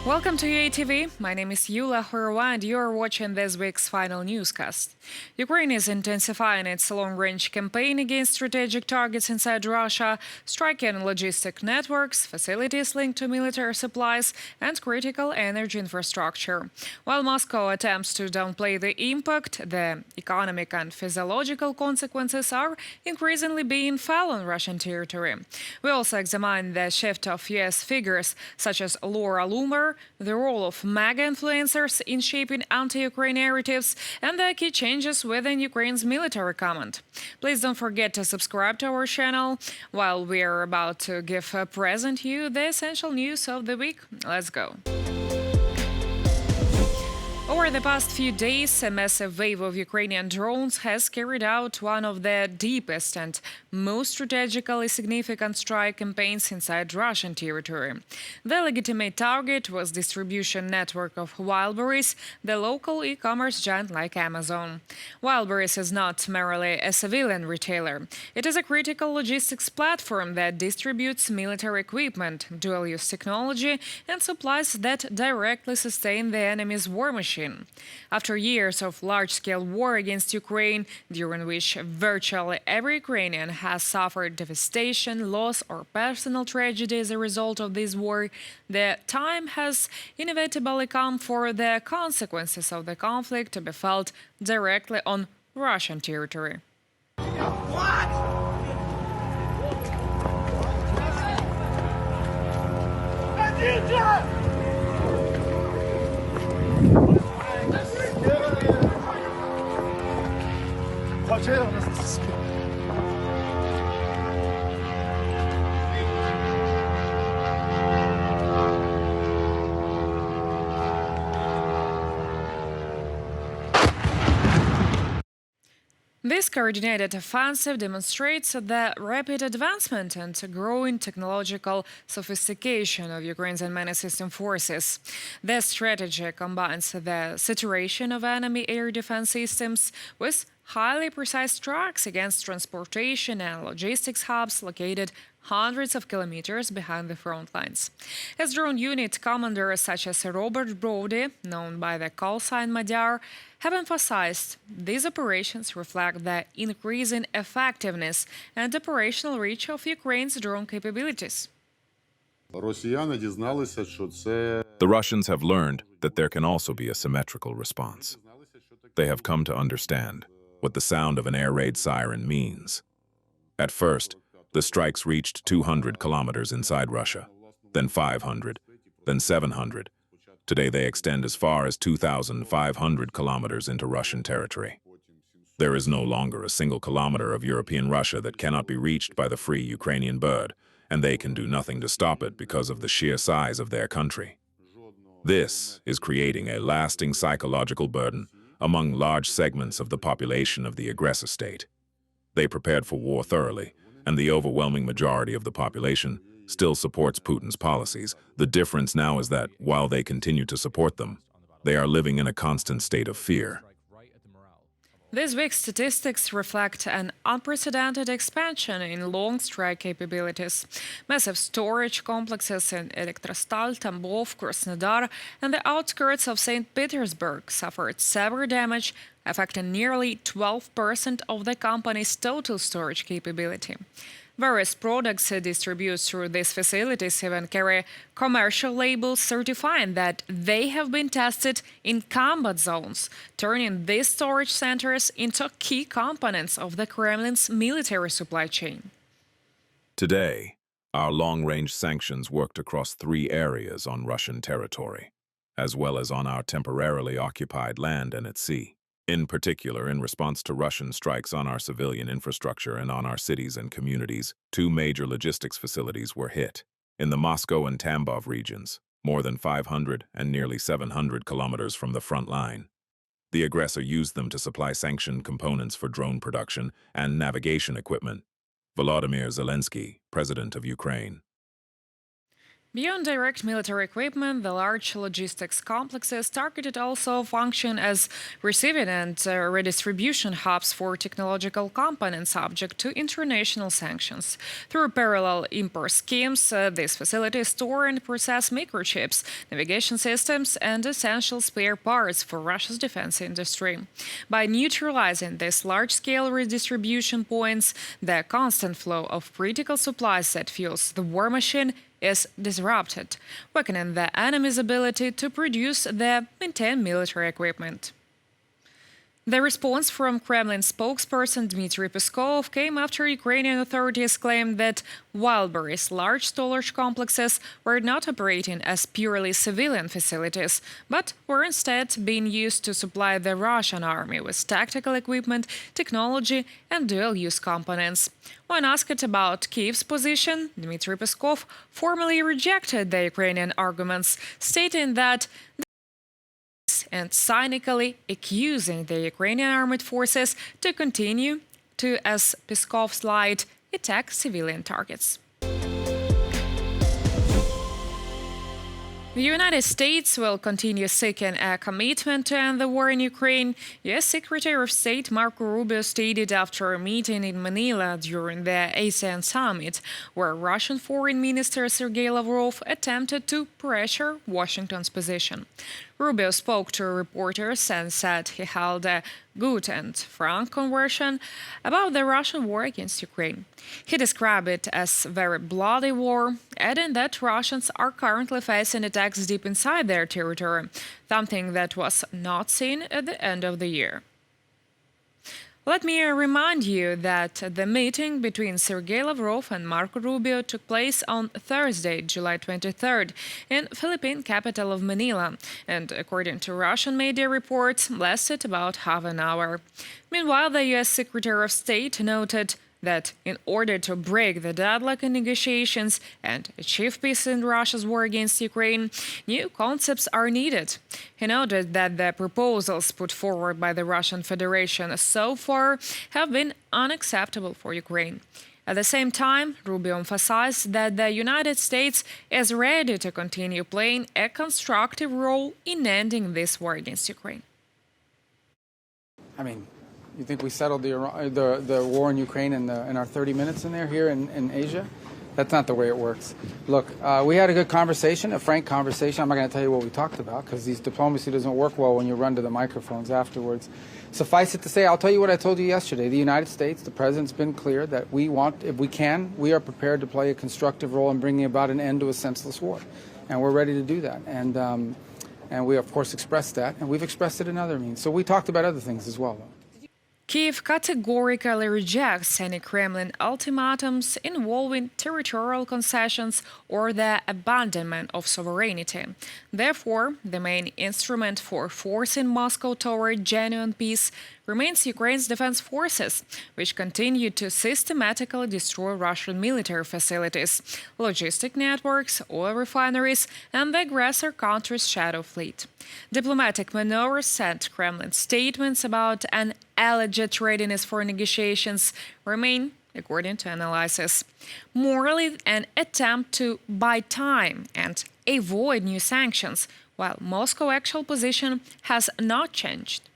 Welcome to UATV. My name is Yula Horova, and you are watching this week's final newscast. Ukraine is intensifying its long-range campaign against strategic targets inside Russia, striking logistic networks, facilities linked to military supplies, and critical energy infrastructure. While Moscow attempts to downplay the impact, the economic and physiological consequences are increasingly being felt on Russian territory. We also examine the shift of U.S. figures such as Laura Loomer, the role of MAGA influencers in shaping anti-Ukraine narratives, and the key changes within Ukraine's military command. Please don't forget to subscribe to our channel. While we are about to present you the essential news of the week, let's go. Over the past few days, a massive wave of Ukrainian drones has carried out one of the deepest and most strategically significant strike campaigns inside Russian territory. The legitimate target was distribution network of Wildberries, the local e-commerce giant like Amazon. Wildberries is not merely a civilian retailer. It is a critical logistics platform that distributes military equipment, dual-use technology, and supplies that directly sustain the enemy's war machine. After years of large-scale war against Ukraine, during which virtually every Ukrainian has suffered devastation, loss, or personal tragedy as a result of this war, the time has inevitably come for the consequences of the conflict to be felt directly on Russian territory. This coordinated offensive demonstrates the rapid advancement and growing technological sophistication of Ukraine's unmanned system forces. The strategy combines the saturation of enemy air defense systems with highly precise strikes against transportation and logistics hubs located hundreds of kilometers behind the front lines. As drone unit commanders such as Robert Brody, known by the call sign Madar, have emphasized, these operations reflect the increasing effectiveness and operational reach of Ukraine's drone capabilities. The Russians have learned that there can also be a symmetrical response. They have come to understand what the sound of an air raid siren means. At first, the strikes reached 200 kilometers inside Russia, then 500, then 700. Today they extend as far as 2,500 kilometers into Russian territory. There is no longer a single kilometer of European Russia that cannot be reached by the free Ukrainian bird, and they can do nothing to stop it because of the sheer size of their country. This is creating a lasting psychological burden among large segments of the population of the aggressor state. They prepared for war thoroughly, and the overwhelming majority of the population still supports Putin's policies. The difference now is that, while they continue to support them, they are living in a constant state of fear. This week's statistics reflect an unprecedented expansion in long strike capabilities. Massive storage complexes in Elektrostal, Tambov, Krasnodar, and the outskirts of St. Petersburg suffered severe damage, affecting nearly 12% of the company's total storage capability. Various products distributed through these facilities even carry commercial labels certifying that they have been tested in combat zones, turning these storage centers into key components of the Kremlin's military supply chain. Today, our long-range sanctions worked across 3 areas on Russian territory, as well as on our temporarily occupied land and at sea. In particular, in response to Russian strikes on our civilian infrastructure and on our cities and communities, 2 major logistics facilities were hit. In the Moscow and Tambov regions, more than 500 and nearly 700 kilometers from the front line. The aggressor used them to supply sanctioned components for drone production and navigation equipment. Volodymyr Zelensky, President of Ukraine. Beyond direct military equipment, the large logistics complexes targeted also function as receiving and redistribution hubs for technological components subject to international sanctions. Through parallel import schemes, these facilities store and process microchips, navigation systems, and essential spare parts for Russia's defense industry. By neutralizing these large-scale redistribution points, the constant flow of critical supplies that fuels the war machine is disrupted, weakening the enemy's ability to produce and maintain military equipment. The response from Kremlin spokesperson Dmitry Peskov came after Ukrainian authorities claimed that Wildberries' large storage complexes were not operating as purely civilian facilities, but were instead being used to supply the Russian army with tactical equipment, technology, and dual-use components. When asked about Kyiv's position, Dmitry Peskov formally rejected the Ukrainian arguments, stating that and cynically accusing the Ukrainian armed forces to continue to, as Peskov slide, attack civilian targets. The United States will continue seeking a commitment to end the war in Ukraine, U.S. Secretary of State Marco Rubio stated after a meeting in Manila during the ASEAN summit, where Russian Foreign Minister Sergey Lavrov attempted to pressure Washington's position. Rubio spoke to reporters and said he held a good and frank conversation about the Russian war against Ukraine. He described it as a very bloody war, adding that Russians are currently facing attacks deep inside their territory, something that was not seen at the end of the year. Let me remind you that the meeting between Sergey Lavrov and Marco Rubio took place on Thursday, July 23rd, in Philippine capital of Manila, and according to Russian media reports, lasted about half an hour. Meanwhile, the U.S. Secretary of State noted that in order to break the deadlock in negotiations and achieve peace in Russia's war against Ukraine, new concepts are needed. He noted that the proposals put forward by the Russian Federation so far have been unacceptable for Ukraine. At the same time, Rubio emphasized that the United States is ready to continue playing a constructive role in ending this war against Ukraine. You think we settled the war in Ukraine in our 30 minutes in there here in Asia? That's not the way it works. Look, we had a good conversation, a frank conversation. I'm not going to tell you what we talked about because these diplomacy doesn't work well when you run to the microphones afterwards. Suffice it to say, I'll tell you what I told you yesterday. The United States, the president's been clear that we want, if we can, we are prepared to play a constructive role in bringing about an end to a senseless war. And we're ready to do that. And we, of course, expressed that. And we've expressed it in other means. So we talked about other things as well, though. Kyiv categorically rejects any Kremlin ultimatums involving territorial concessions or the abandonment of sovereignty. Therefore, the main instrument for forcing Moscow toward genuine peace remains Ukraine's defense forces, which continue to systematically destroy Russian military facilities, logistic networks, oil refineries, and the aggressor country's shadow fleet. Diplomatic maneuvers and Kremlin statements about an alleged readiness for negotiations remain, according to analysis, morally an attempt to buy time and avoid new sanctions, while Moscow's actual position has not changed.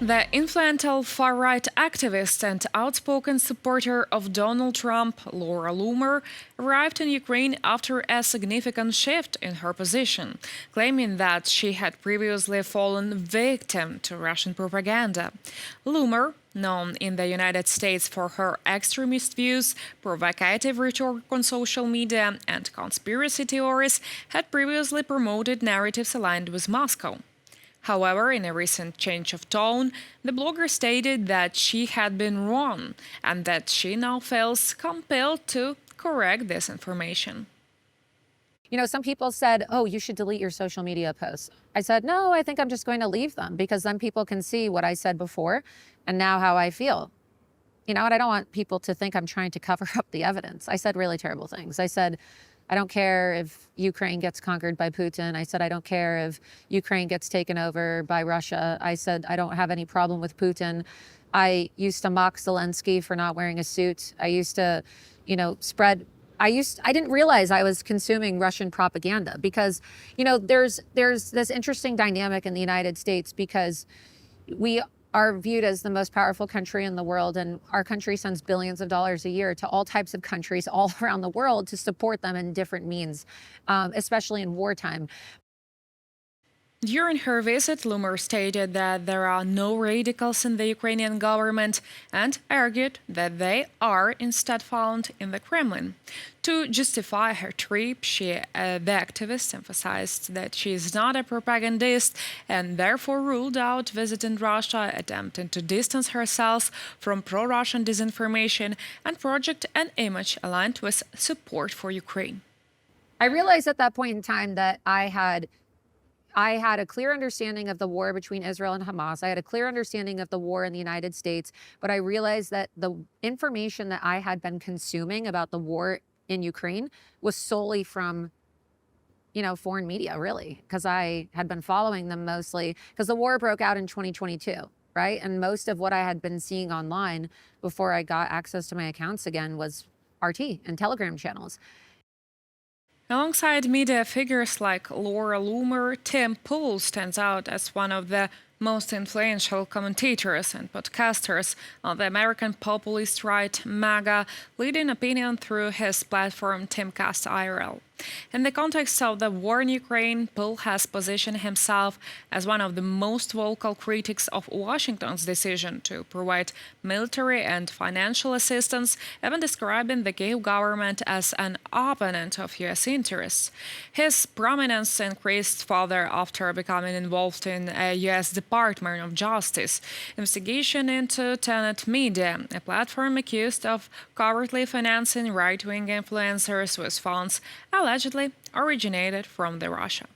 The influential far-right activist and outspoken supporter of Donald Trump, Laura Loomer, arrived in Ukraine after a significant shift in her position, claiming that she had previously fallen victim to Russian propaganda. Loomer, known in the United States for her extremist views, provocative rhetoric on social media, and conspiracy theories, had previously promoted narratives aligned with Moscow. However, in a recent change of tone, the blogger stated that she had been wrong and that she now feels compelled to correct this information. You know, some people said, oh, you should delete your social media posts. I said, no, I think I'm just going to leave them because then people can see what I said before and now how I feel. You know, and I don't want people to think I'm trying to cover up the evidence. I said really terrible things. I said, I don't care if Ukraine gets conquered by Putin. I said, I don't care if Ukraine gets taken over by Russia. I said, I don't have any problem with Putin I used to mock Zelensky for not wearing a suit. I used to, I didn't realize I was consuming Russian propaganda because, there's this interesting dynamic in the United States because we are viewed as the most powerful country in the world, and our country sends billions of dollars a year to all types of countries all around the world to support them in different means, especially in wartime. During her visit, Loomer stated that there are no radicals in the Ukrainian government and argued that they are instead found in the Kremlin. To justify her trip, the activist emphasized that she is not a propagandist and therefore ruled out visiting Russia, attempting to distance herself from pro-Russian disinformation and project an image aligned with support for Ukraine. I realized at that point in time that I had a clear understanding of the war between Israel and Hamas. I had a clear understanding of the war in the United States, but I realized that the information that I had been consuming about the war in Ukraine was solely from, foreign media, really, because I had been following them mostly because the war broke out in 2022, right? And most of what I had been seeing online before I got access to my accounts again was RT and Telegram channels. Alongside media figures like Laura Loomer, Tim Pool stands out as one of the most influential commentators and podcasters on the American populist right MAGA, leading opinion through his platform Timcast IRL. In the context of the war in Ukraine, Pool has positioned himself as one of the most vocal critics of Washington's decision to provide military and financial assistance, even describing the Kyiv government as an opponent of U.S. interests. His prominence increased further after becoming involved in a U.S. Department of Justice investigation into Tenet Media, a platform accused of covertly financing right-wing influencers with funds allegedly originated from Russia.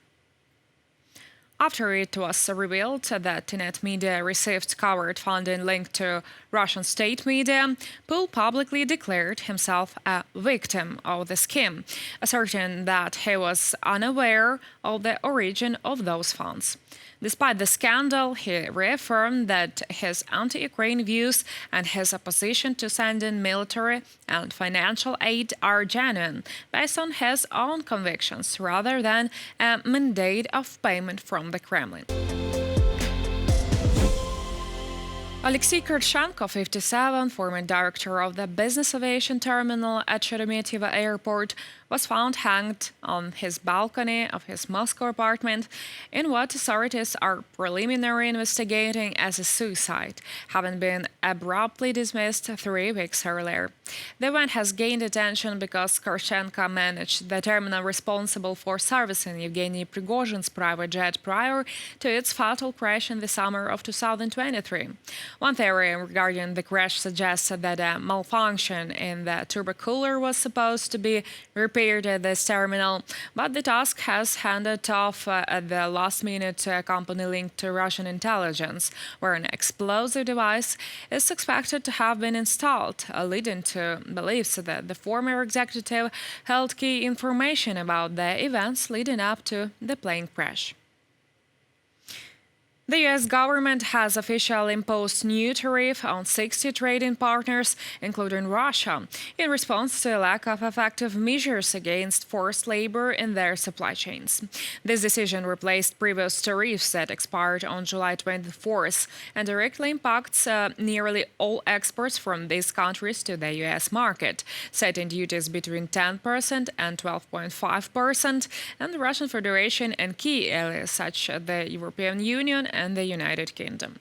After it was revealed that Tenet Media received covert funding linked to Russian state media, Pool publicly declared himself a victim of the scheme, asserting that he was unaware of the origin of those funds. Despite the scandal, he reaffirmed that his anti-Ukraine views and his opposition to sending military and financial aid are genuine, based on his own convictions rather than a mandate of payment from the Kremlin. Alexei Kurchenko, 57, former director of the business aviation terminal at Sheremetyevo Airport, was found hanged on his balcony of his Moscow apartment in what authorities are preliminarily investigating as a suicide, having been abruptly dismissed 3 weeks earlier. The event has gained attention because Kurchenko managed the terminal responsible for servicing Yevgeny Prigozhin's private jet prior to its fatal crash in the summer of 2023. One theory regarding the crash suggests that a malfunction in the turbocooler was supposed to be repaired at this terminal, but the task has handed off at the last minute to a company linked to Russian intelligence, where an explosive device is expected to have been installed, leading to beliefs that the former executive held key information about the events leading up to the plane crash. The U.S. government has officially imposed new tariff on 60 trading partners, including Russia, in response to a lack of effective measures against forced labor in their supply chains. This decision replaced previous tariffs that expired on July 24th and directly impacts nearly all exports from these countries to the U.S. market, setting duties between 10% and 12.5%, and the Russian Federation and key areas such as the European Union and the United Kingdom.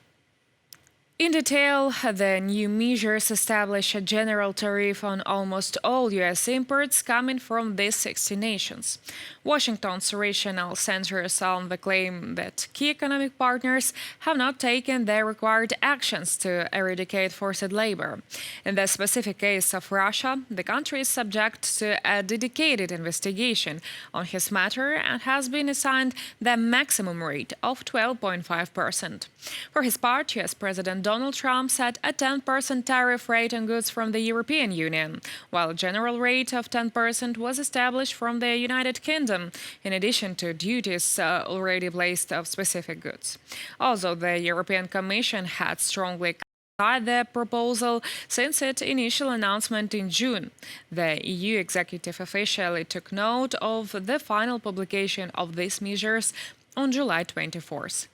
In detail, the new measures establish a general tariff on almost all U.S. imports coming from these 60 nations. Washington's rationale centers on the claim that key economic partners have not taken the required actions to eradicate forced labor. In the specific case of Russia, the country is subject to a dedicated investigation on his matter and has been assigned the maximum rate of 12.5%. For his part, U.S. President Donald Trump set a 10% tariff rate on goods from the European Union, while a general rate of 10% was established from the United Kingdom, in addition to duties already placed on specific goods. Also, the European Commission had strongly the proposal since its initial announcement in June. The EU executive officially took note of the final publication of these measures on July 24th.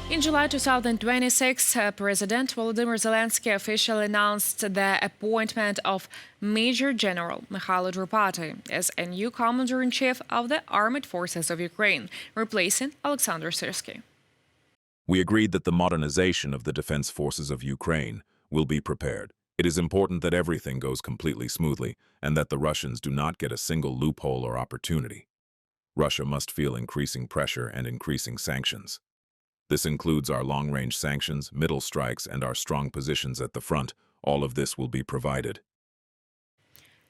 In July 2026, President Volodymyr Zelensky officially announced the appointment of Major General Mikhailo Drupati as a new commander-in-chief of the Armed Forces of Ukraine, replacing Alexander Syrskyi. We agreed that the modernization of the defense forces of Ukraine will be prepared. It is important that everything goes completely smoothly and that the Russians do not get a single loophole or opportunity. Russia must feel increasing pressure and increasing sanctions. This includes our long-range sanctions, middle strikes, and our strong positions at the front. All of this will be provided.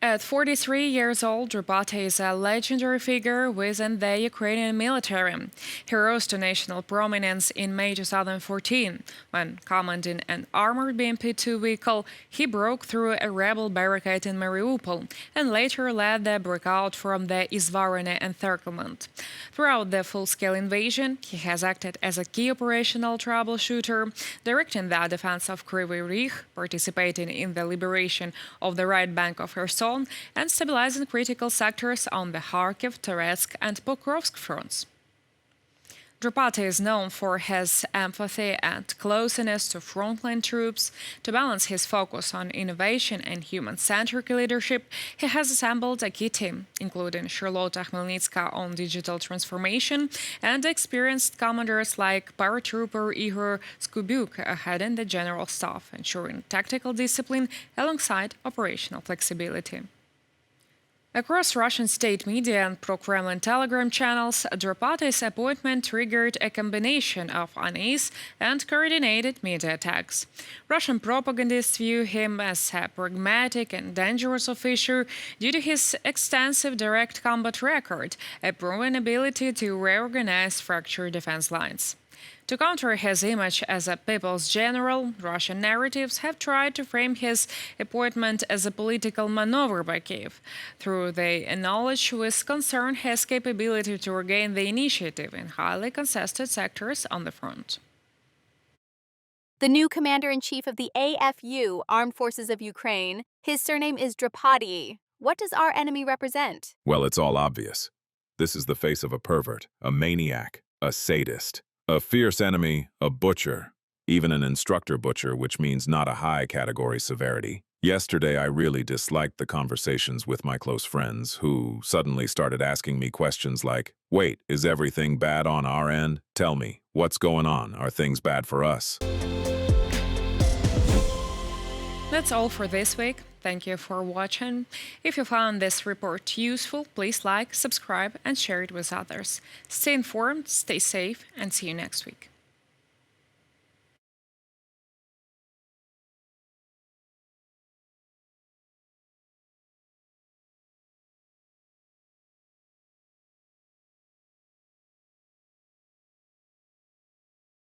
At 43 years old, Drupati is a legendary figure within the Ukrainian military. He rose to national prominence in May 2014, when, commanding an armored BMP-2 vehicle, he broke through a rebel barricade in Mariupol and later led the breakout from the Izvarine encirclement. Throughout the full-scale invasion, he has acted as a key operational troubleshooter, directing the defense of Kryvyi Rih, participating in the liberation of the right bank of Kherson, and stabilizing critical sectors on the Kharkiv, Toretsk, and Pokrovsk fronts. Drupati is known for his empathy and closeness to frontline troops. To balance his focus on innovation and human-centric leadership, he has assembled a key team, including Charlotte Khmelnytska on digital transformation and experienced commanders like paratrooper Igor Skubyuk heading the general staff, ensuring tactical discipline alongside operational flexibility. Across Russian state media and pro-Kremlin Telegram channels, Drupati's appointment triggered a combination of unease and coordinated media attacks. Russian propagandists view him as a pragmatic and dangerous official due to his extensive direct combat record, a proven ability to reorganize fractured defense lines. To counter his image as a people's general, Russian narratives have tried to frame his appointment as a political maneuver by Kiev. Through they acknowledge with concern his capability to regain the initiative in highly contested sectors on the front. The new commander-in-chief of the AFU, Armed Forces of Ukraine, his surname is Drupati. What does our enemy represent? Well, it's all obvious. This is the face of a pervert, a maniac, a sadist. A fierce enemy, a butcher, even an instructor butcher, which means not a high-category severity. Yesterday, I really disliked the conversations with my close friends, who suddenly started asking me questions like, "Wait, is everything bad on our end? Tell me, what's going on? Are things bad for us?" That's all for this week. Thank you for watching. If you found this report useful, please like, subscribe, and share it with others. Stay informed, stay safe, and see you next week.